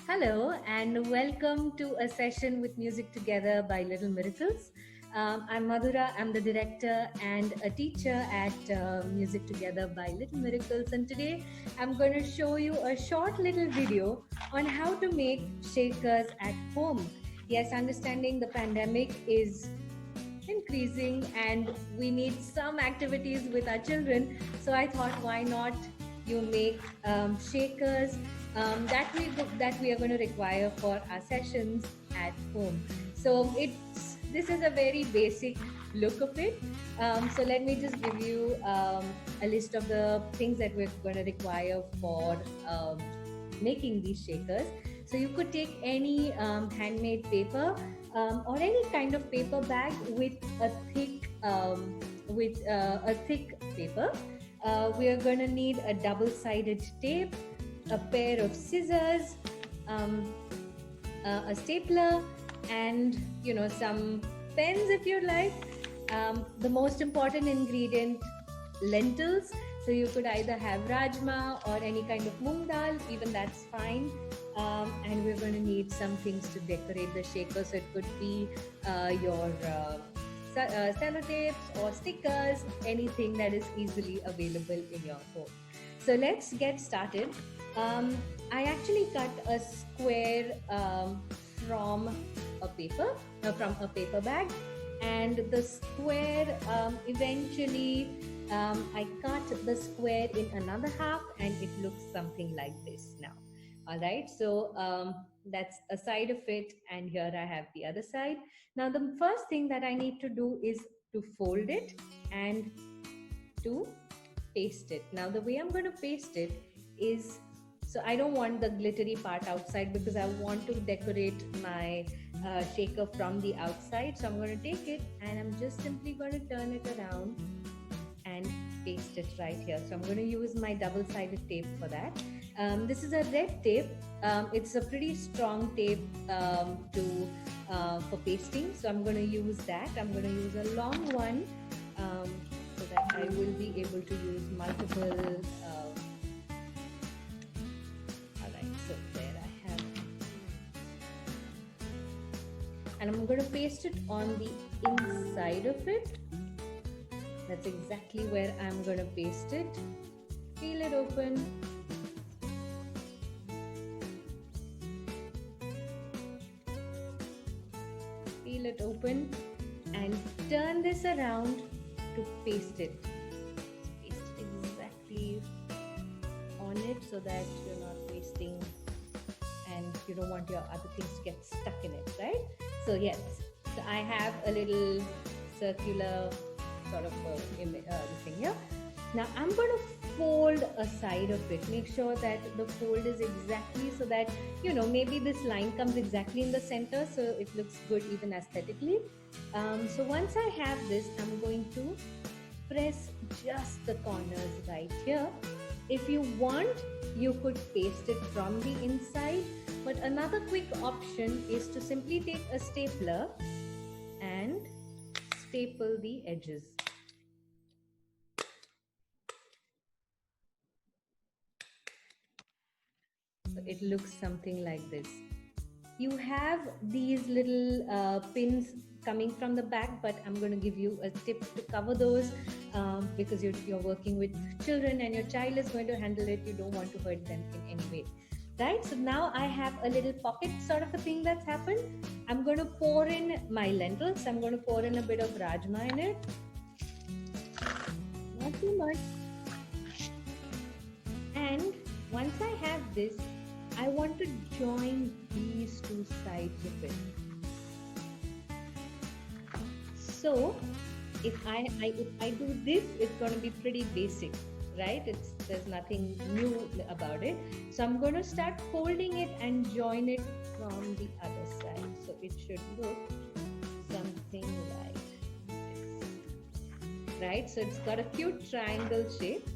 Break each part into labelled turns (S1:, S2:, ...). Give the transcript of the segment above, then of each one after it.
S1: Hello, and welcome to a session with Music Together by Little Miracles. I'm Madhura, I'm the director and a teacher at Music Together by Little Miracles. And today I'm going to show you a short little video on how to make shakers at home. Yes, understanding the pandemic is increasing and we need some activities with our children. So I thought, why not you make shakers that we are going to require for our sessions at home. So it's this is a very basic look of it. So let me just give you a list of the things that we're going to require for making these shakers. So you could take any handmade paper or any kind of paper bag with a thick paper. We are going to need a double-sided tape, a pair of scissors, um, a stapler, and some pens if you like. The most important ingredient, lentils. So you could either have rajma or any kind of moong dal, even that's fine. And we're going to need some things to decorate the shaker. So it could be your sellotapes or stickers, anything that is easily available in your home. So let's get started. I actually cut a square from a paper bag, and the square eventually I cut the square in another half, and it looks something like this now. All right, so that's a side of it, and here I have the other side. Now the first thing that I need to do is to fold it and to paste it. Now the way I'm going to paste it is, so I don't want the glittery part outside because I want to decorate my shaker from the outside. So I'm going to take it and I'm just simply going to turn it around and paste it right here. So I'm going to use my double-sided tape for that. This is a red tape. It's a pretty strong tape for pasting. So I'm going to use that. I'm going to use a long one so that I will be able to use multiple. All right, so there I have. And I'm going to paste it on the inside of it. That's exactly where I'm going to paste it. Peel it open. Peel it open and turn this around to paste it. Paste it exactly on it so that you're not wasting and you don't want your other things to get stuck in it, right? So yes, so I have a little circular sort of thing here. Now I'm going to fold a side of it. Make sure that the fold is exactly so that maybe this line comes exactly in the center, so it looks good even aesthetically. So once I have this, I'm going to press just the corners right here. If you want, you could paste it from the inside, but another quick option is to simply take a stapler and staple the edges. So it looks something like this. You have these little pins coming from the back, but I'm going to give you a tip to cover those because you're working with children and your child is going to handle it. You don't want to hurt them in any way. Right, so now I have a little pocket sort of a thing that's happened. I'm going to pour in my lentils. I'm going to pour in a bit of rajma in it. Not too much. And once I have this, I want to join these two sides of it. So if I do this, it's going to be pretty basic, right? There's nothing new about it. So I'm going to start folding it and join it from the other side. So it should look something like this, right? So it's got a cute triangle shape.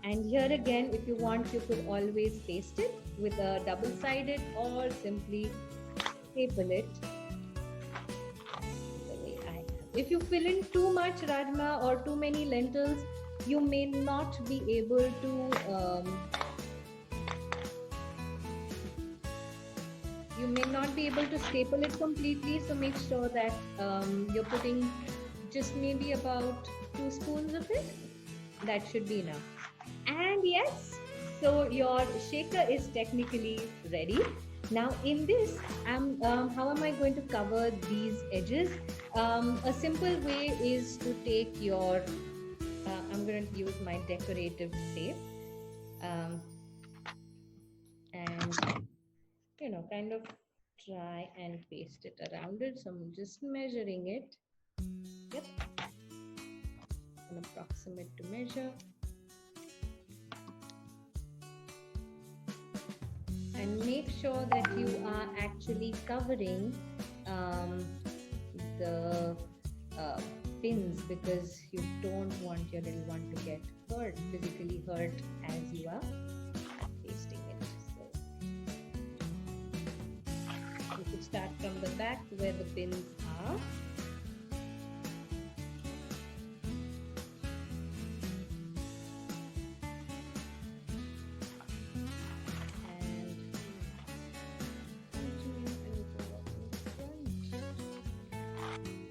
S1: And here again, if you want, you could always paste it with a double-sided or simply staple it the way I have. If you fill in too much rajma or too many lentils, you may not be able to may not be able to staple it completely, so make sure that you're putting just maybe about 2 spoons of it. That should be enough. And yes, so your shaker is technically ready. Now in this, how am I going to cover these edges? A simple way is to take your, I'm going to use my decorative tape and, kind of try and paste it around it. So I'm just measuring it. Yep. An approximate to measure. And make sure that you are actually covering the pins, because you don't want your little one to get hurt, physically hurt, as you are pasting it. So you could start from the back where the pins are.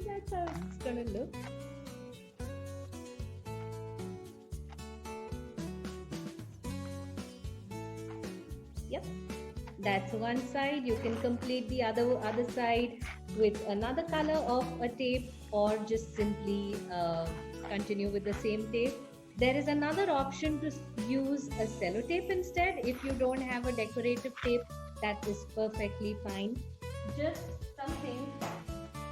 S1: That's how it's gonna look. Yep, that's one side. You can complete the other side with another color of a tape, or just simply continue with the same tape. There is another option to use a sellotape instead. If you don't have a decorative tape, that is perfectly fine. Just something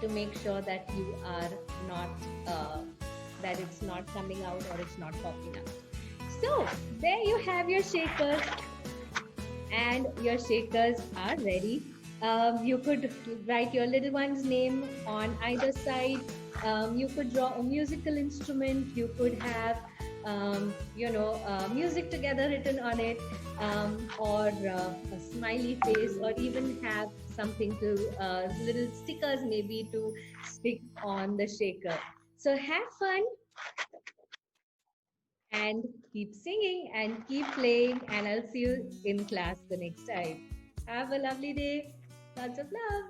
S1: to make sure that you are not that it's not coming out or it's not popping out. So there you have your shakers, and your shakers are ready. You could write your little one's name on either side. You could draw a musical instrument. You could have music together written on it, or a smiley face, or even have something to little stickers maybe to stick on the shaker. So have fun and keep singing and keep playing, and I'll see you in class the next time. Have a lovely day. Lots of love.